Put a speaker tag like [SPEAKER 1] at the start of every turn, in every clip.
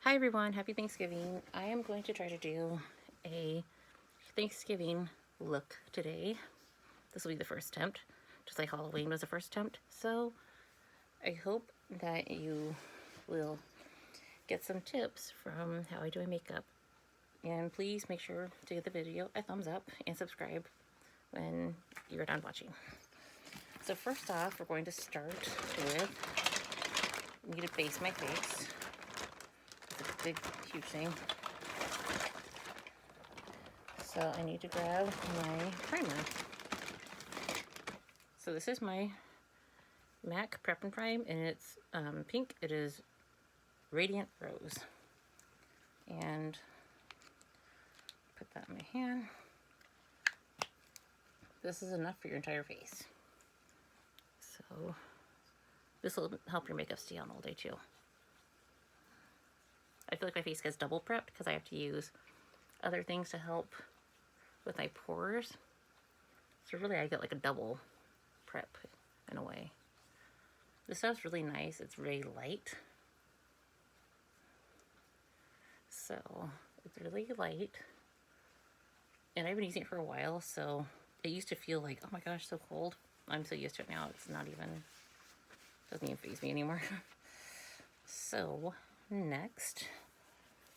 [SPEAKER 1] Hi everyone, happy Thanksgiving. I am going to try to do a Thanksgiving look today. This will be the first attempt, just like Halloween was the first attempt. So I hope that you will get some tips from how I do my makeup. And please make sure to give the video a thumbs up and subscribe when you're done watching. So first off, we're going to start with, I need to base my face. It's a big, huge thing. So I need to grab my primer. So this is my MAC Prep and Prime, and it's pink. It is Radiant Rose. And put that in my hand. This is enough for your entire face. So this will help your makeup stay on all day too. I feel like my face gets double prepped because I have to use other things to help with my pores. So really I get like a double prep in a way. This stuff's really nice. It's really light. So it's really light. And I've been using it for a while, so it used to feel like, oh my gosh, so cold. I'm so used to it now, it's not even, doesn't even faze me anymore. So next,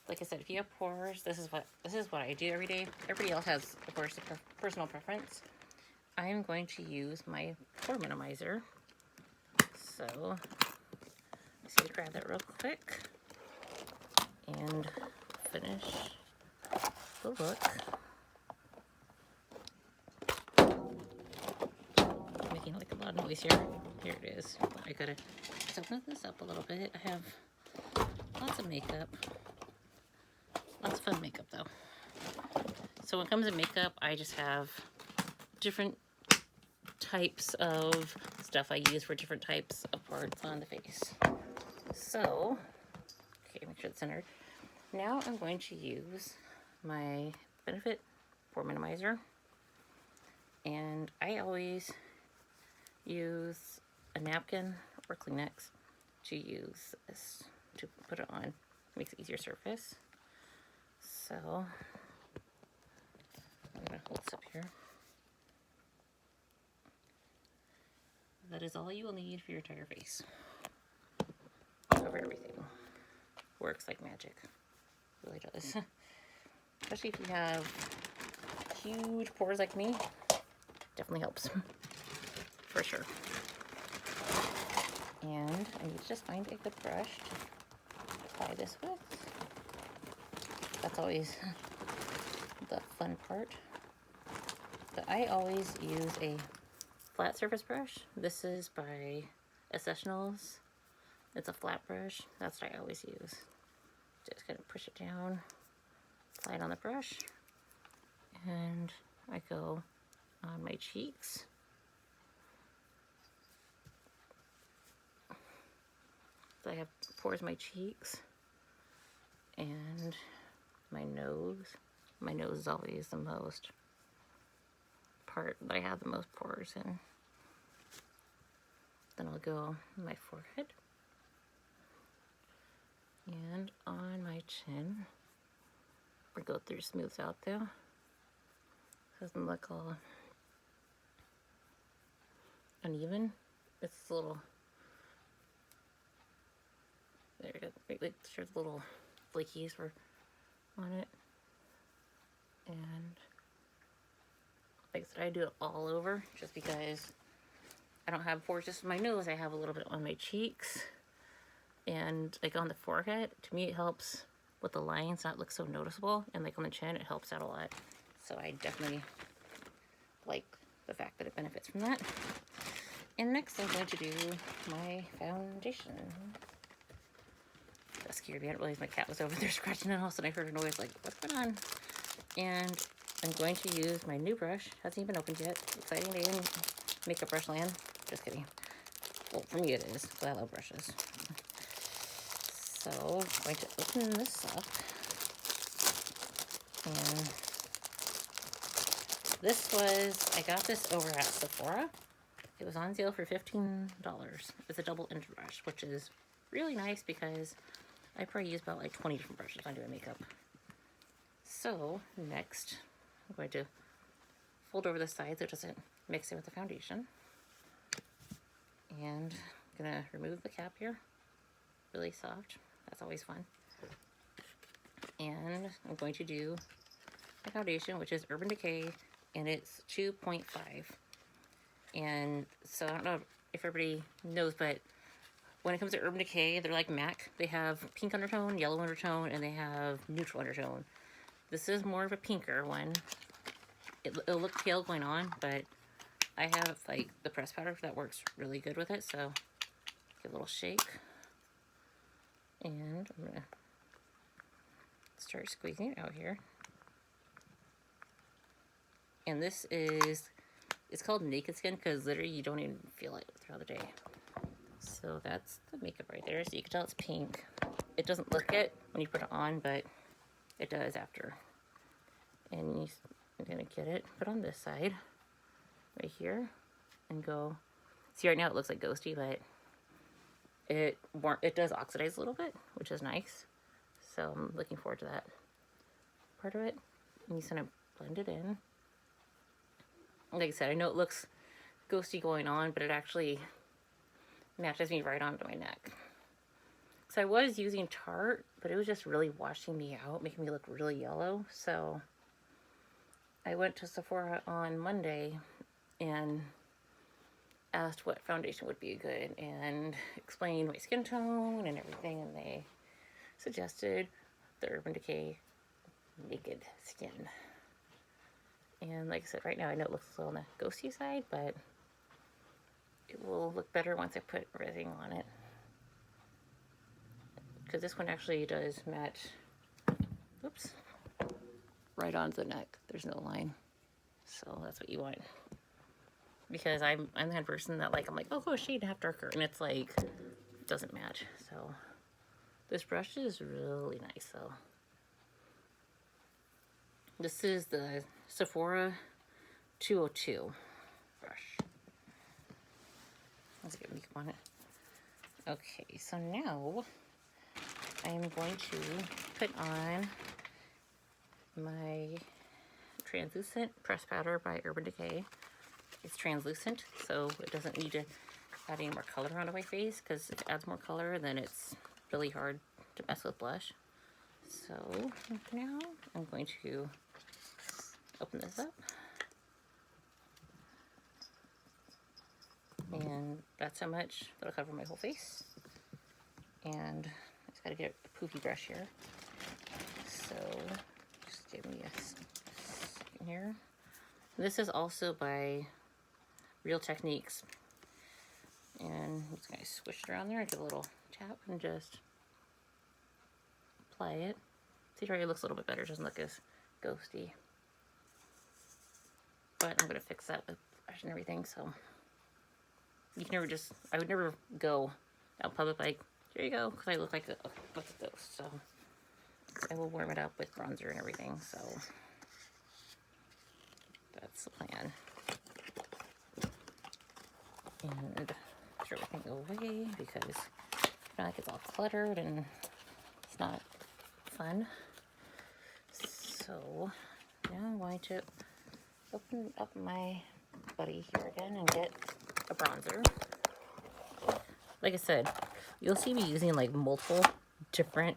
[SPEAKER 1] like I said, if you have pores, this is what I do every day. Everybody else has, of course, a personal preference. I am going to use my pore minimizer. So let's see, grab that real quick and finish the look. Making like a lot of noise here. Here it is. I gotta just open this up a little bit. I have lots of makeup. Lots of fun makeup though. So when it comes to makeup, I just have different types of stuff I use for different types of parts on the face. So, okay, make sure it's centered. Now I'm going to use my Benefit Pore Minimizer. And I always use a napkin or Kleenex to use this, to put it on. It makes it easier surface. So, I'm going to hold this up here. That is all you will need for your entire face. Cover everything. Works like magic. Really does. Especially if you have huge pores like me. Definitely helps. For sure. And I need to just find a good brush to apply this with. That's always the fun part. But I always use a flat surface brush. This is by Essentials. It's a flat brush. That's what I always use. Just gonna push it down, apply it on the brush, and I go on my cheeks. So I have pores in my cheeks and my nose. My nose is always the most part that I have the most pores in. Then I'll go on my forehead and on my chin. We go through, smooths out though. Doesn't look all uneven. It's a little, there you go. Make sure the little flakies were on it. And like I said, I do it all over just because I don't have pores just in my nose. I have a little bit on my cheeks and like on the forehead. To me, it helps with the lines not look so noticeable, and like on the chin, it helps out a lot. So I definitely like the fact that it benefits from that. And next, I'm going to do my foundation. That scared me. I didn't realize my cat was over there scratching the house, and I heard a noise like, what's going on? And I'm going to use my new brush. Hasn't even opened yet. Exciting day in makeup brush land. Just kidding. Well, for me it is, because I love brushes. So I'm going to open this up. And this was, I got this over at Sephora. It was on sale for $15. It's a double-edged brush, which is really nice because I probably use about like 20 different brushes when I'm doing makeup. So next, I'm going to fold over the side so it doesn't mix in with the foundation. And I'm gonna remove the cap here, really soft. That's always fun. And I'm going to do my foundation, which is Urban Decay, and it's 2.5. And so I don't know if everybody knows, but when it comes to Urban Decay, they're like MAC. They have pink undertone, yellow undertone, and they have neutral undertone. This is more of a pinker one. It'll look pale going on, but I have like the press powder that works really good with it. So give a little shake. And I'm gonna start squeezing it out here. And this is, it's called Naked Skin because literally you don't even feel it throughout the day. So that's the makeup right there. So you can tell it's pink. It doesn't look it when you put it on, but it does after. And you're gonna get it, put on this side, right here, and go. See, right now it looks like ghosty, but it does oxidize a little bit, which is nice. So I'm looking forward to that part of it. And you just kind of blend it in. Like I said, I know it looks ghosty going on, but it actually matches me right onto my neck. So I was using Tarte, but it was just really washing me out, making me look really yellow. So I went to Sephora on Monday and asked what foundation would be good and explained my skin tone and everything, and they suggested the Urban Decay Naked Skin. And like I said, right now I know it looks a little on the ghosty side, but it will look better once I put everything on it. Because this one actually does match, oops, right onto the neck. There's no line. So that's what you want. Because I'm the kind of person that I'm like, oh, go a shade and a half darker. And it's like, it doesn't match. So this brush is really nice though. This is the Sephora 202 brush. Let's get makeup on it. Okay, so now I'm going to put on my translucent press powder by Urban Decay. It's translucent, so it doesn't need to add any more color onto my face, because if it adds more color, then it's really hard to mess with blush. So now I'm going to open this up. And that's how much that'll cover my whole face. And I just gotta get a poofy brush here. So just give me a second here. This is also by Real Techniques. And I'm just gonna swish it around there and give a little tap and just apply it. See, it already looks a little bit better. It doesn't look as ghosty. But I'm gonna fix that with brush and everything, so you can never just, I would never go out in public like, here you go, because I look like a ghost. So I will warm it up with bronzer and everything, so that's the plan. And throw everything away because I feel like it's all cluttered and it's not fun. So now I'm going to open up my buddy here again and get a bronzer. Like I said, you'll see me using multiple different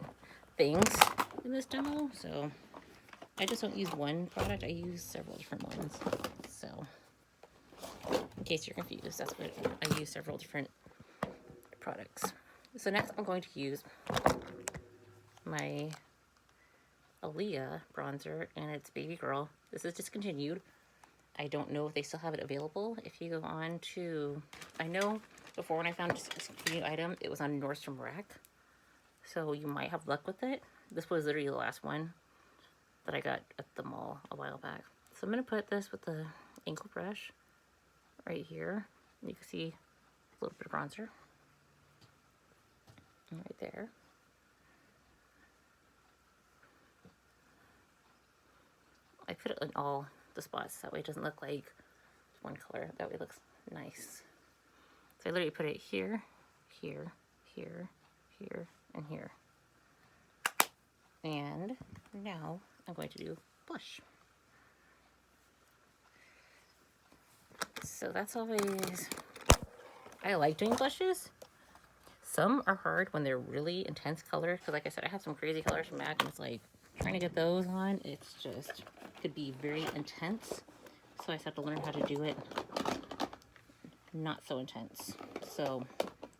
[SPEAKER 1] things in this demo, so I just don't use one product, I use several different ones. So in case you're confused, that's what I use, several different products. So next I'm going to use my Aaliyah bronzer, and it's Baby Girl. This is discontinued. I don't know if they still have it available. If you go on to, I know before when I found a discontinued item, it was on Nordstrom Rack. So you might have luck with it. This was literally the last one that I got at the mall a while back. So I'm going to put this with the ankle brush right here. You can see a little bit of bronzer right there. I put it in all the spots, that way it doesn't look like one color. That way it looks nice. So I literally put it here, here, here, here, and here. And now I'm going to do blush. So that's always, I like doing blushes. Some are hard when they're really intense colors, because like I said, I have some crazy colors from MAC, and it's like trying to get those on, it's just could be very intense. So I just have to learn how to do it not so intense. So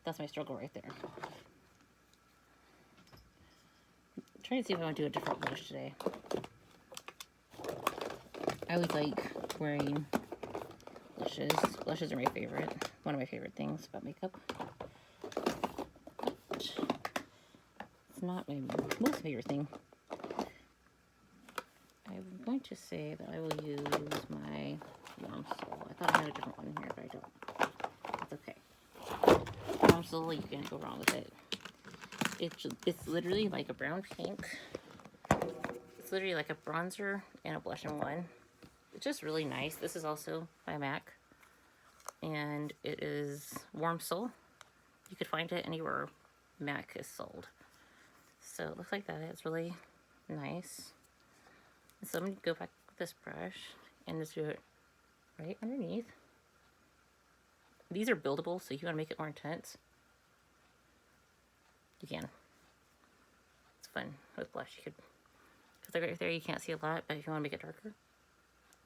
[SPEAKER 1] that's my struggle right there. I'm trying to see if I want to do a different blush today. I always like wearing blushes. Blushes are my favorite, one of my favorite things about makeup. But it's not my most favorite thing. I'm going to say that I will use my Warm Soul. I thought I had a different one here, but I don't. That's okay. Warm Soul, you can't go wrong with it. It's literally like a brown pink. It's literally like a bronzer and a blush in one. It's just really nice. This is also by MAC. And it is Warm Soul. You could find it anywhere MAC is sold. So it looks like that. It's really nice. So I'm going to go back with this brush and just do it right underneath. These are buildable, so if you want to make it more intense, you can. It's fun with blush. You could, because right there you can't see a lot, but if you want to make it darker,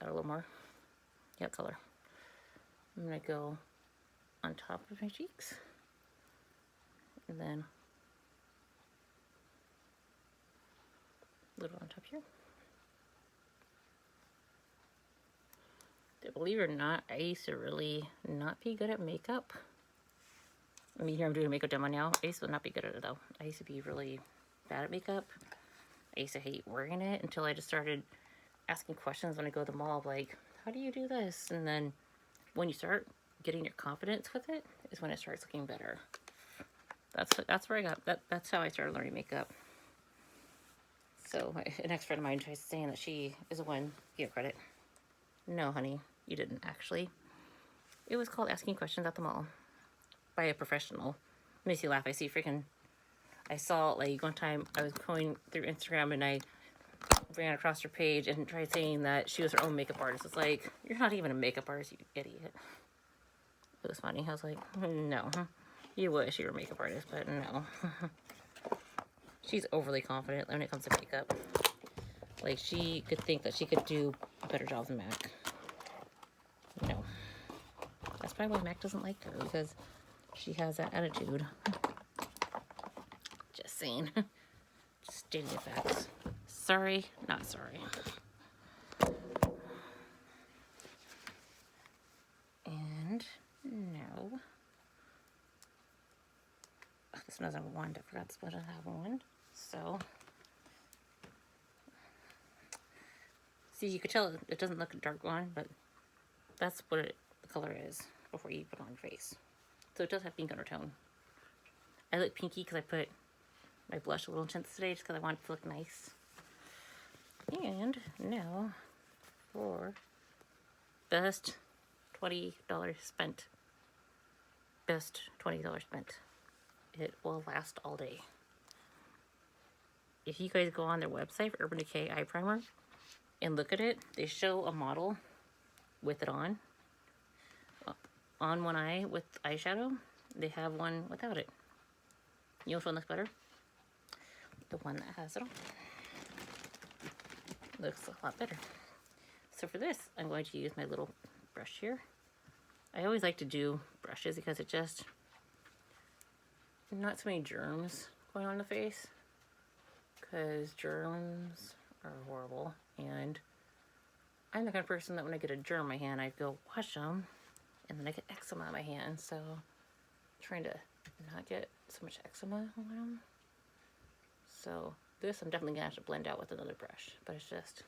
[SPEAKER 1] add a little more. Yeah, color. I'm going to go on top of my cheeks. And then a little on top here. Believe it or not, I used to really not be good at makeup. I mean, here I'm doing a makeup demo now. I used to not be good at it though. I used to be really bad at makeup. I used to hate wearing it until I just started asking questions when I go to the mall, like, how do you do this? And then when you start getting your confidence with it, is when it starts looking better. That's where I got that. That's how I started learning makeup. So an ex friend of mine tries saying that she is the one to give credit. No, honey, you didn't actually. It was called asking questions at the mall by a professional. Makes you laugh. I saw like one time I was going through Instagram and I ran across her page and tried saying that she was her own makeup artist. It's like, you're not even a makeup artist, you idiot. It was funny. I was like, no, you wish you were a makeup artist, but no. She's overly confident when it comes to makeup. Like, she could think that she could do a better job than MAC. No. That's probably why MAC doesn't like her, because she has that attitude. Just saying. Just stating the facts. Sorry, not sorry. And now, oh, this one doesn't have a wand. I forgot this one doesn't have a wand. So, see, you could tell it doesn't look a dark one, but that's what the color is before you put it on your face. So it does have pink undertone. I look pinky because I put my blush a little intense today just because I want it to look nice. And now for best $20 spent. Best $20 spent. It will last all day. If you guys go on their website for Urban Decay Eye Primer and look at it, they show a model with it on one eye with eyeshadow. They have one without it. You know which one looks better? The one that has it on. Looks a lot better. So for this, I'm going to use my little brush here. I always like to do brushes because it just, not so many germs going on the face, because germs are horrible, and I'm the kind of person that when I get a germ in my hand, I go wash them, and then I get eczema on my hand, so I'm trying to not get so much eczema on them. So this I'm definitely gonna have to blend out with another brush, but it's just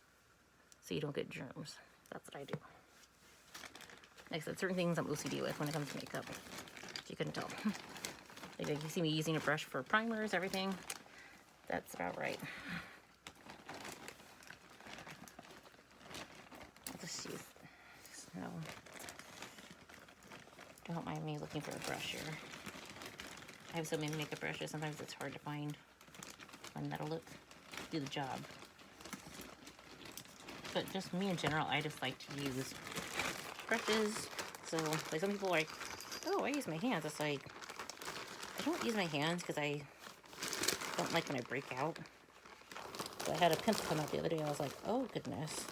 [SPEAKER 1] so you don't get germs. That's what I do. Like I said, certain things I'm OCD with when it comes to makeup, if you couldn't tell. Like you see me using a brush for primers, everything. That's about right. I'll just use no. Don't mind me looking for a brush here. I have so many makeup brushes, sometimes it's hard to find one that'll look do the job. But just me in general, I just like to use brushes. So like some people are like, oh, I use my hands. It's like, I don't use my hands because I don't like when I break out. So I had a pimple come out the other day. I was like, oh goodness.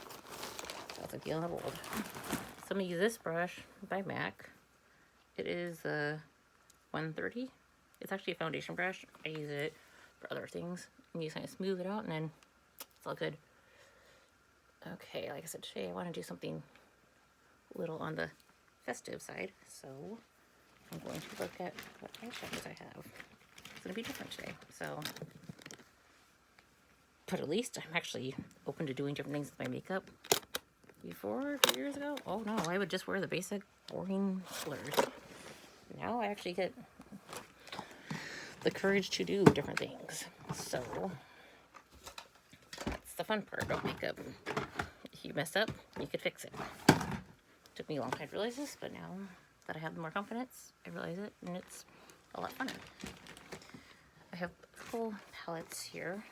[SPEAKER 1] That's like dealing old. So I'm gonna use this brush by MAC. It is the 130. It's actually a foundation brush. I use it for other things. And you kind of smooth it out and then it's all good. Okay, like I said, today I want to do something a little on the festive side. So I'm going to look at what eyeshadows I have. It's going to be different today. So, but at least I'm actually open to doing different things with my makeup. Before, a few years ago, oh no, I would just wear the basic boring colors. Now I actually get the courage to do different things. So that's the fun part of makeup. If you mess up, you could fix it. Took me a long time to realize this, but now that I have more confidence, I realize it, and it's a lot funner. I have a couple palettes here,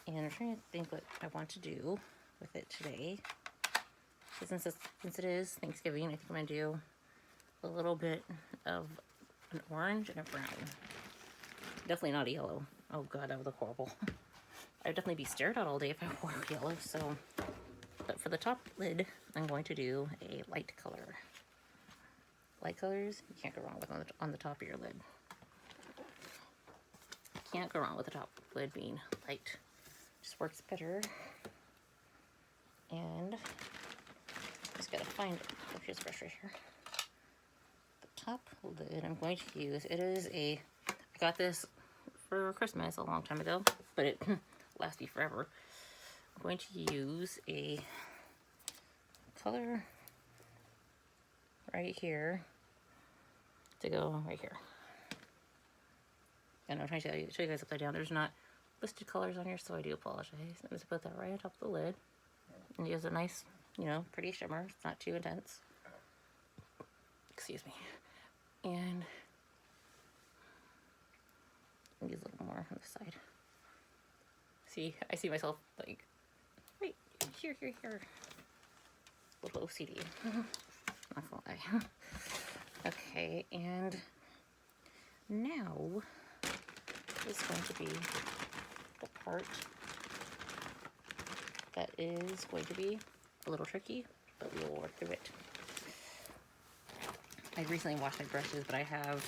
[SPEAKER 1] and I'm trying to think what I want to do with it today. Since it is Thanksgiving, I think I'm going to do a little bit of an orange and a brown. Definitely not a yellow. Oh god, that would look horrible. I'd definitely be stared at all day if I wore yellow, so... But for the top lid, I'm going to do a light color. Light colors, you can't go wrong with on the top of your lid. Can't go wrong with the top lid being light. Just works better. And just gotta find it. Oh, here's a brush right here. The top lid I'm going to use, it is I got this for Christmas a long time ago, but it lasts me forever. I'm going to use a color right here to go right here. And I'm trying to show you guys upside down. There's not listed colors on here, so I do apologize. I'm just put that right on top of the lid. And it gives a nice, you know, pretty shimmer. It's not too intense. Excuse me. And use a little more on the side. See, I see myself like, right here. A little OCD. Not gonna lie. Okay, and now is going to be the part that is going to be a little tricky, but we will work through it. I recently washed my brushes, but I have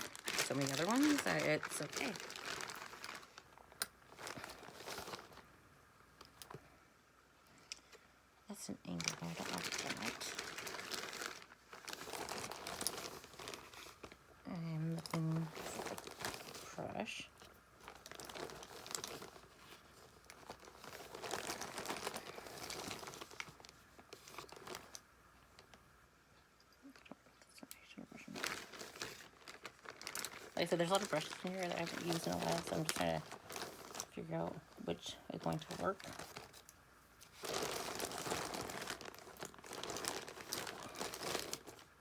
[SPEAKER 1] so many other ones that it's okay. That's an angle. I don't want that. I'm looking for a brush. Like I said, there's a lot of brushes in here that I haven't used in a while, so I'm just trying to figure out which is going to work.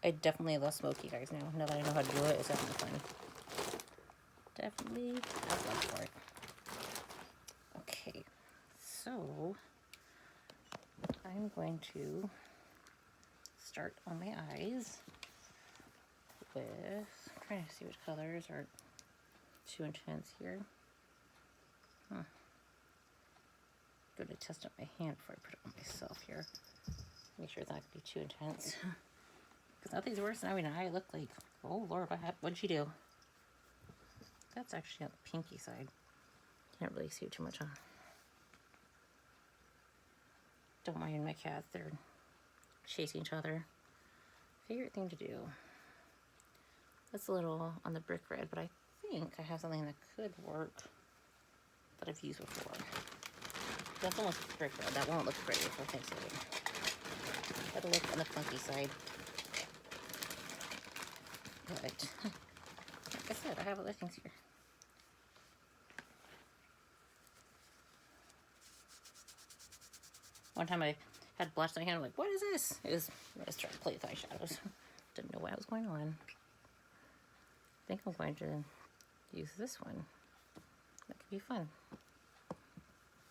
[SPEAKER 1] I definitely love smoky guys now. Now that I know how to do it, it's definitely fun. Definitely have love for it. Okay, so I'm going to start on my eyes with, I'm trying to see which colors are too intense here. Good to test out my hand before I put it on myself here. Make sure it's not going to be too intense. Because nothing's worse than having an eye look like, oh Lord, what'd she do? That's actually on the pinky side. Can't really see it too much on. Don't mind my cats, they're chasing each other. Favorite thing to do. That's a little on the brick red, but I think I have something that could work that I've used before. That's almost brick red. That won't look pretty for Thanksgiving. That'll look on the funky side. But, like I said, I have other things here. One time I had blush in my hand, I'm like, what is this? It was, I was trying to play with eyeshadows. Didn't know what was going on. I think I'm going to use this one. That could be fun.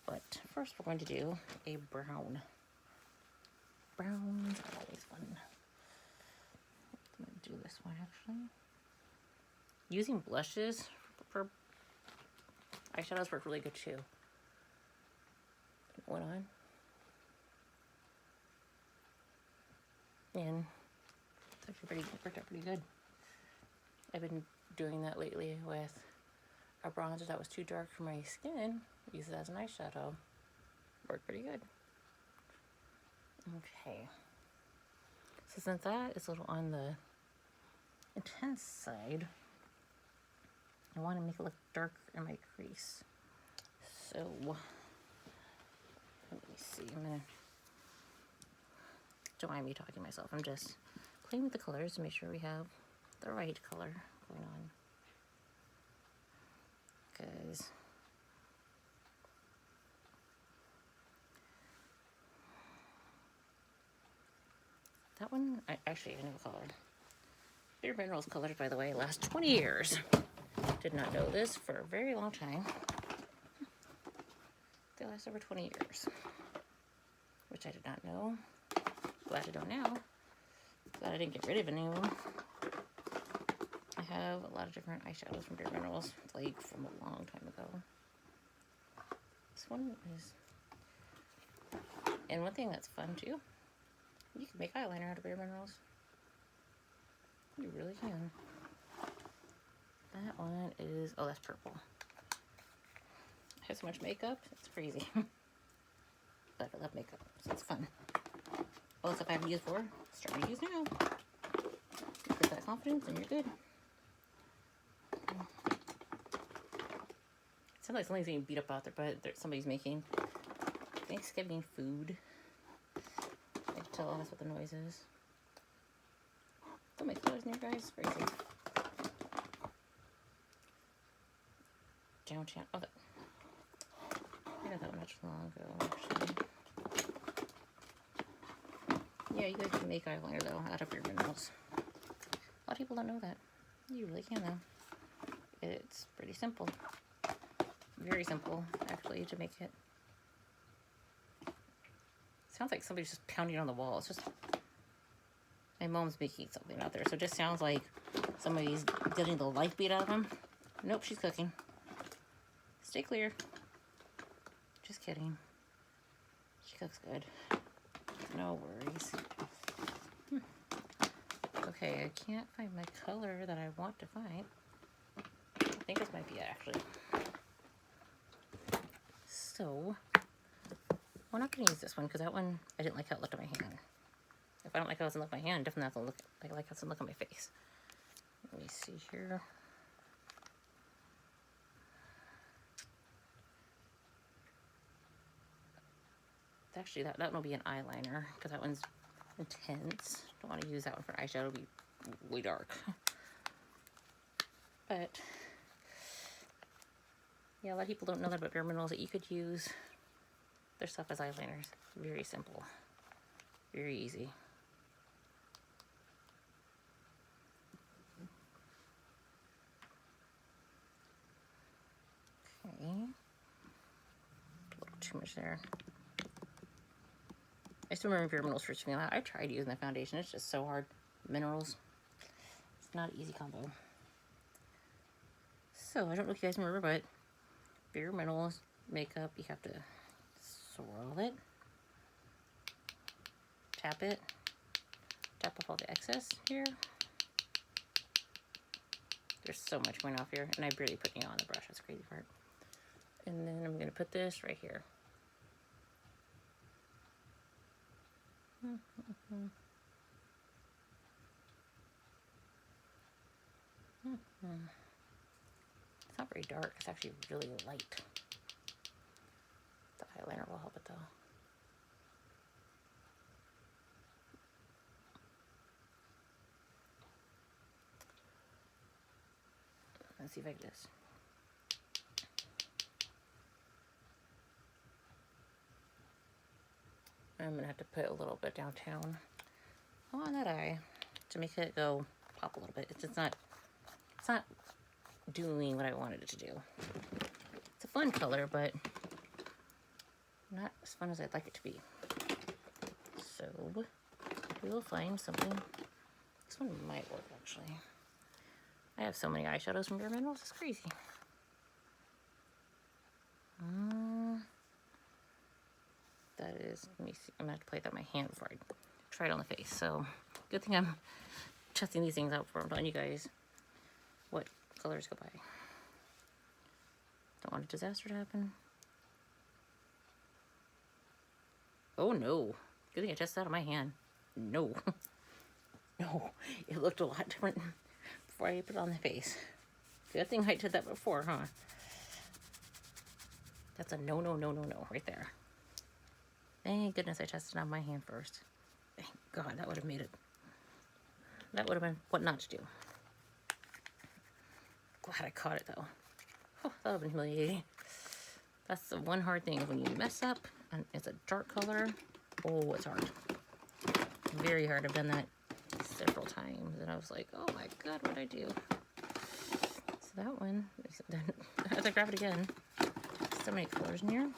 [SPEAKER 1] But first we're going to do a brown. Browns are always fun. I'm going to do this one actually. Using blushes for eyeshadows work really good too. Put one on. And it's actually worked out pretty good. I've been doing that lately with a bronzer that was too dark for my skin. Use it as an eyeshadow. Worked pretty good. Okay. So since that is a little on the intense side, I want to make it look dark in my crease. So let me see. Don't mind me talking to myself. I'm just playing with the colors to make sure we have the right color going on. Guys. That one, actually, I know the color. Bare Minerals colors, by the way, last 20 years. Did not know this for a very long time. They last over 20 years, which I did not know. Glad I know now. Glad I didn't get rid of any of them. I have a lot of different eyeshadows from Bare Minerals, like from a long time ago. This one is, and one thing that's fun too, you can make eyeliner out of Bare Minerals. You really can. That one is, oh, that's purple. I have so much makeup, it's crazy. But I love makeup, so it's fun. All the stuff I haven't used before, start to use now. You get that confidence and you're good. It sounds like something's being beat up out there, but somebody's making Thanksgiving food. I can tell that's what the noise is. Don't make noise near, guys, it's crazy. Downtown, oh, I got that one not too long ago, actually. Yeah, you guys can make eyeliner, though, out of Bare Minerals. A lot of people don't know that. You really can, though. It's pretty simple. Very simple, actually, to make it. Sounds like somebody's just pounding on the wall. It's just, my mom's making something out there, so it just sounds like somebody's getting the life beat out of them. Nope, she's cooking. Stay clear. Just kidding. She cooks good. No worries. Okay, I can't find my color that I want to find. I think this might be it, actually. So, we're not going to use this one because that one, I didn't like how it looked on my hand. If I don't like how it doesn't look on my hand, definitely have to look, I like how it doesn't look on my face. Let me see here. Actually, that one will be an eyeliner because that one's intense. Don't want to use that one for eyeshadow. It'll be way dark. But yeah, a lot of people don't know that about Bare Minerals, that you could use their stuff as eyeliners. Very simple. Very easy. Okay. A little too much there. I still remember Bare Minerals first came out. I tried using the foundation. It's just so hard. Minerals. It's not an easy combo. So, I don't know if you guys remember, but Bare Minerals makeup, you have to swirl it. Tap it. Tap off all the excess here. There's so much going off here, and I barely put any on the brush. That's the crazy part. And then I'm going to put this right here. It's not very dark. It's actually really light. The eyeliner will help it though. Let's see if I can just. I'm gonna have to put a little bit downtown on that eye to make it go pop a little bit. It's not doing what I wanted it to do. It's a fun color, but not as fun as I'd like it to be. So we will find something. This one might work actually. I have so many eyeshadows from Bare Minerals, it's crazy. That is, let me see, I'm gonna have to play that with my hand before I try it on the face. So good thing I'm testing these things out before I'm telling you guys what colors go by. Don't want a disaster to happen. Oh no, good thing I tested that on my hand. No, no, it looked a lot different before I put it on the face. Good thing I did that before, huh? That's a no, no, no, no, no right there. Thank goodness I tested on my hand first. Thank God, that would have made it. That would have been what not to do. Glad I caught it though. Oh, that would have been humiliating. That's the one hard thing when you mess up and it's a dark color. Oh, it's hard. Very hard. I've done that several times and I was like, oh my God, what'd I do? So that one, then as I grab it again, so many colors in here.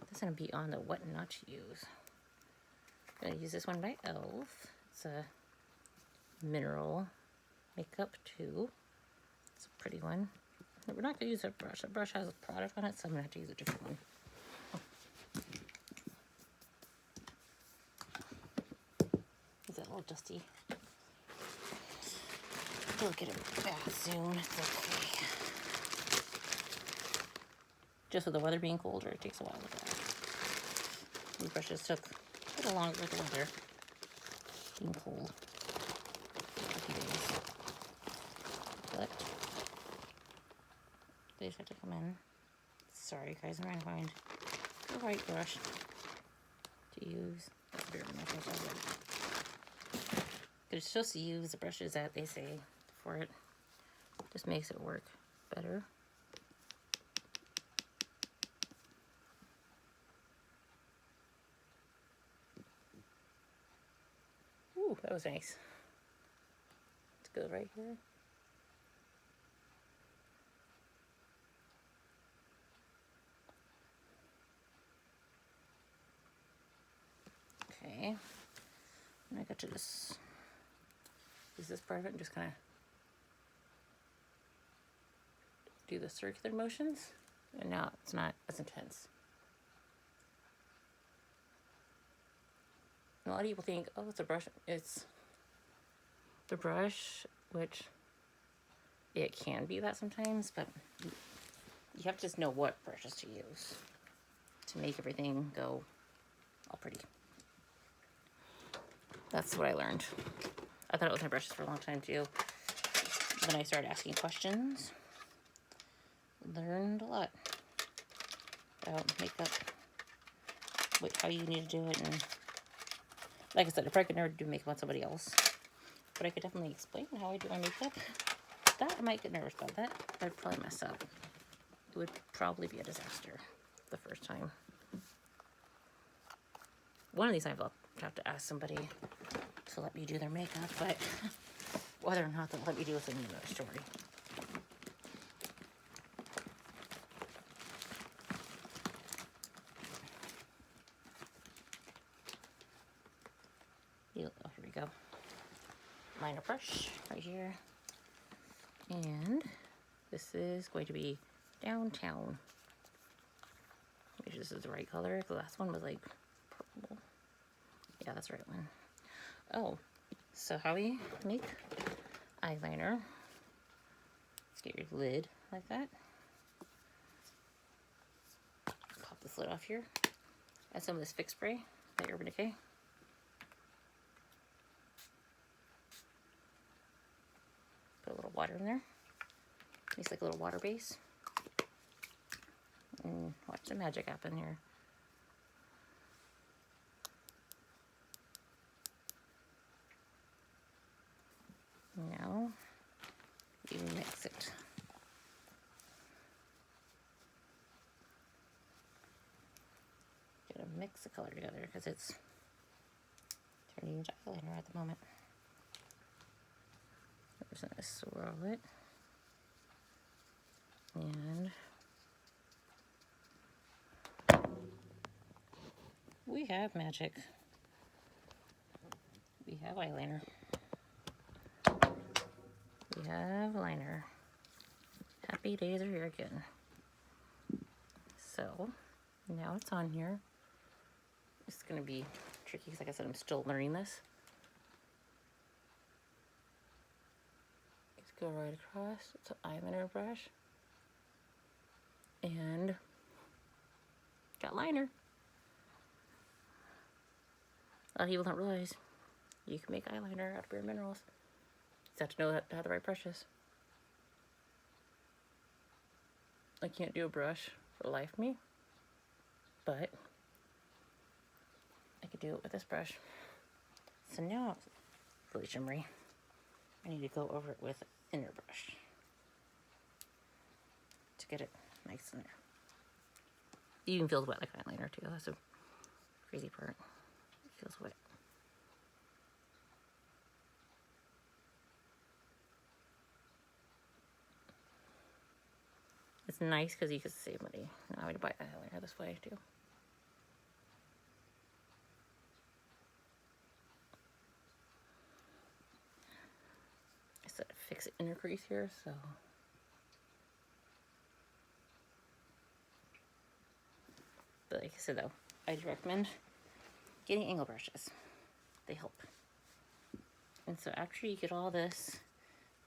[SPEAKER 1] This is gonna be on the what not to use. I'm gonna use this one by e.l.f. It's a mineral makeup too. It's a pretty one. We're not gonna use a brush. The brush has a product on it, so I'm gonna have to use a different one. Is that a little dusty? We'll get a bath soon. It's okay. Just with the weather being colder, it takes a while to bath. These brushes took a little longer with the weather being cold. But they just have to come in. Sorry guys, I'm trying to find the right brush to use. That's Bare Minerals. You're supposed to use the brushes that they say for it. Just makes it work better. Ooh, that was nice. It's good right here. Okay. And I got to just use this part of it and just kind of do the circular motions. And now it's not as intense. And a lot of people think, oh, it's a brush. It's the brush, which it can be that sometimes, but you have to just know what brushes to use to make everything go all pretty. That's what I learned. I thought it was my brushes for a long time too. Then I started asking questions. Learned a lot about makeup, how you need to do it, and like I said, I probably could never do makeup on somebody else, but I could definitely explain how I do my makeup. That I might get nervous about that. I'd probably mess up. It would probably be a disaster the first time. One of these times I'll have to ask somebody to let me do their makeup, but whether or not they'll let me do it is another story. Oh, here we go. Liner brush right here. And this is going to be Downtown. Make sure this is the right color. The last one was like purple. Yeah, that's the right one. Oh, so how we make eyeliner. Let's get your lid like that. Pop this lid off here. Add some of this Fix Spray by Urban Decay. Put a little water in there. Makes like a little water base. And watch the magic happen here. Now, you mix it. Gotta mix the color together because it's turning into eyeliner at the moment. I'm just gonna swirl it and we have magic. We have eyeliner. We have liner. Happy days are here again. So, now it's on here. It's going to be tricky because, like I said, I'm still learning this. Just go right across. It's an eyeliner brush. And got liner. A lot of people don't realize you can make eyeliner out of Bare Minerals. You just have to know how the right brush is. I can't do a brush for the life of me, but I could do it with this brush. So now it's really shimmery. I need to go over it with a thinner brush to get it nice in there. You can feel it wet like eyeliner too. That's a crazy part. It feels wet. It's nice because you can save money. Now I would buy eyeliner this way too. I said fix inner crease here, so. But like I said though, I'd recommend getting angle brushes. They help. And so after you get all this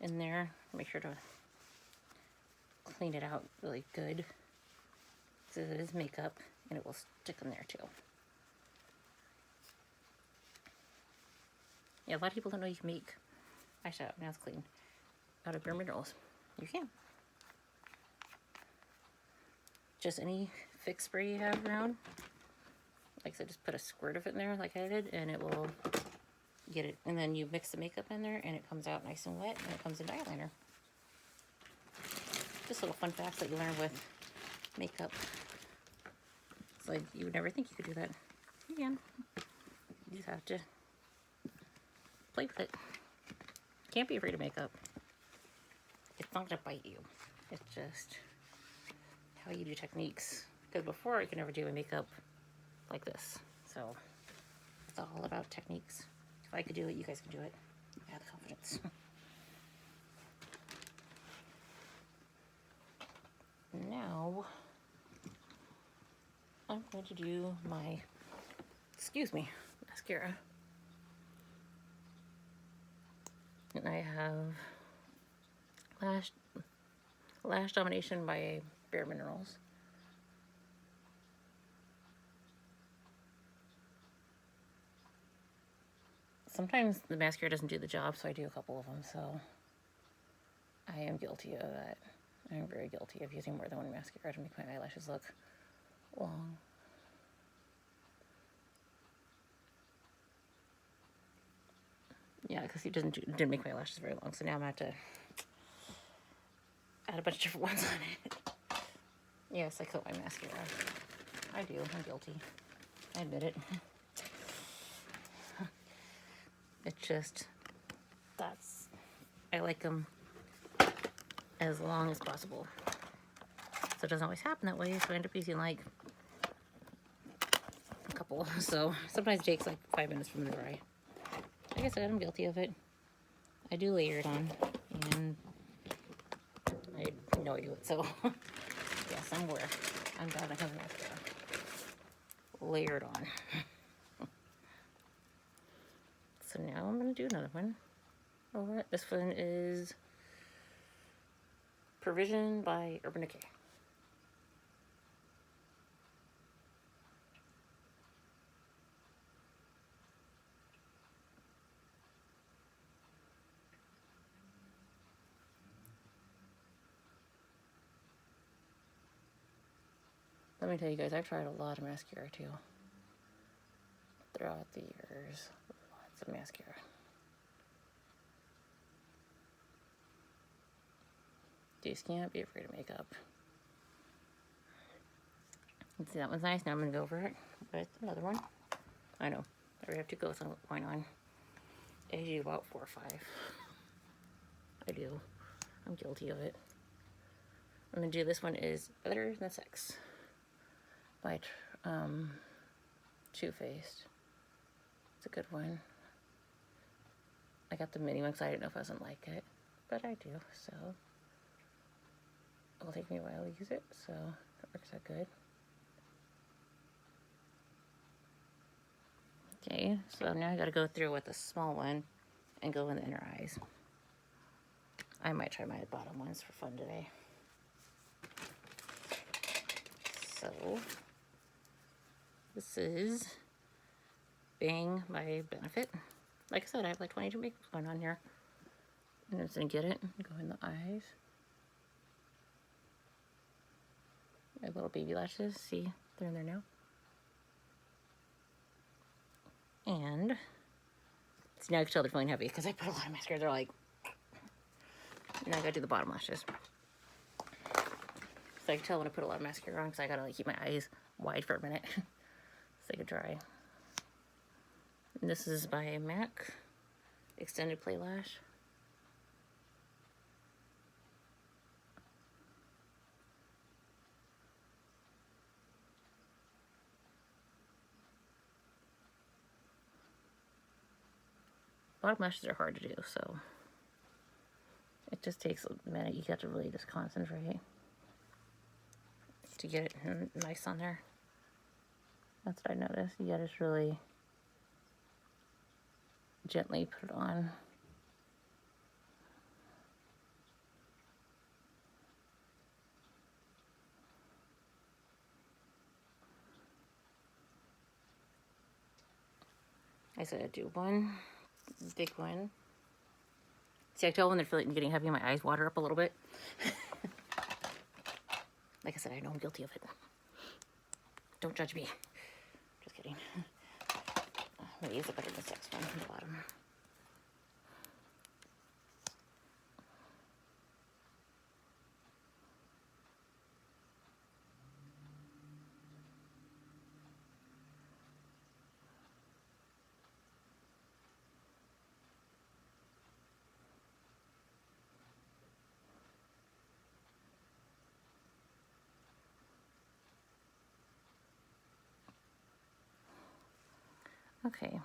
[SPEAKER 1] in there, make sure to clean it out really good. So it is makeup and it will stick in there too. Yeah, a lot of people don't know you can make eyeshadow, now it's clean, out of Bare Minerals. You can. Just any fix spray you have around. Like I said, just put a squirt of it in there like I did and it will get it. And then you mix the makeup in there and it comes out nice and wet and it comes into eyeliner. Just little fun facts that you learn with makeup. It's like you would never think you could do that. You can. You just have to play with it. Can't be afraid of makeup. It's not gonna bite you. It's just how you do techniques. Because before I could never do a makeup like this. So it's all about techniques. If I could do it, you guys can do it. I have the confidence. Now I'm going to do my, mascara. And I have Lash Domination by Bare Minerals. Sometimes the mascara doesn't do the job, so I do a couple of them, so I am guilty of that. I'm very guilty of using more than one mascara to make my eyelashes look long. Yeah, because he didn't make my eyelashes very long, so now I'm going to have to add a bunch of different ones on it. Yes, I cut my mascara. I do. I'm guilty. I admit it. It's just, I like them as long as possible. So it doesn't always happen that way, so I end up using like a couple. So sometimes it takes like 5 minutes for them to dry. Like I said, I'm guilty of it. I do layer it on, and I know I do it, so yes, I'm aware. I'm glad I have mascara layered on. So now I'm going to do another one. Over it. This one is Provision by Urban Decay. Let me tell you guys, I've tried a lot of mascara too. Throughout the years. Lots of mascara. You just can't be afraid of makeup. See, that one's nice. Now I'm going to go over it with another one. I know. I already have 2 coats going on. I do about 4 or 5. I do. I'm guilty of it. I'm going to do this one is Better Than Sex by Too Faced. It's a good one. I got the mini one because I didn't know if I was gonna like it, but I do, so it'll take me a while to use it, so that works out good. Okay, so now I gotta go through with the small one and go in the inner eyes. I might try my bottom ones for fun today. So, this is Bang by Benefit. Like I said, I have like 22 makeups going on here. And I'm just gonna get it and go in the eyes. My little baby lashes, see, they're in there now. And see, now I can tell they're feeling heavy because I put a lot of mascara. They're like, now I gotta do the bottom lashes. So I can tell when I put a lot of mascara on because I gotta like keep my eyes wide for a minute so they can dry. And this is by MAC Extended Play Lash. Bottom lashes are hard to do, so it just takes a minute. You have to really just concentrate to get it nice on there. That's what I noticed. You gotta just really gently put it on. I said I'd do one big one. See, I can tell when they're feeling getting heavy, my eyes water up a little bit. Like I said, I know I'm guilty of it. Don't judge me. Just kidding. I'm gonna use it better than this next one on the bottom. Okay,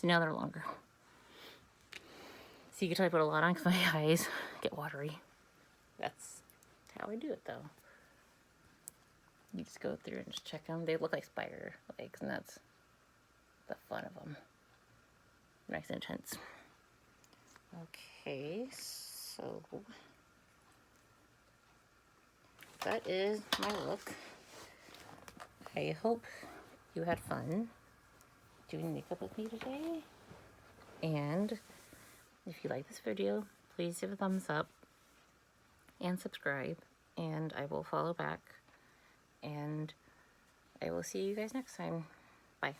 [SPEAKER 1] so now they're longer. So you can tell I put a lot on because my eyes get watery. That's how I do it though. You just go through and just check them. They look like spider legs, and that's the fun of them. Nice and intense. Okay, so that is my look. I hope you had fun doing makeup with me today. And if you like this video, please give a thumbs up and subscribe, and I will follow back. And I will see you guys next time. Bye.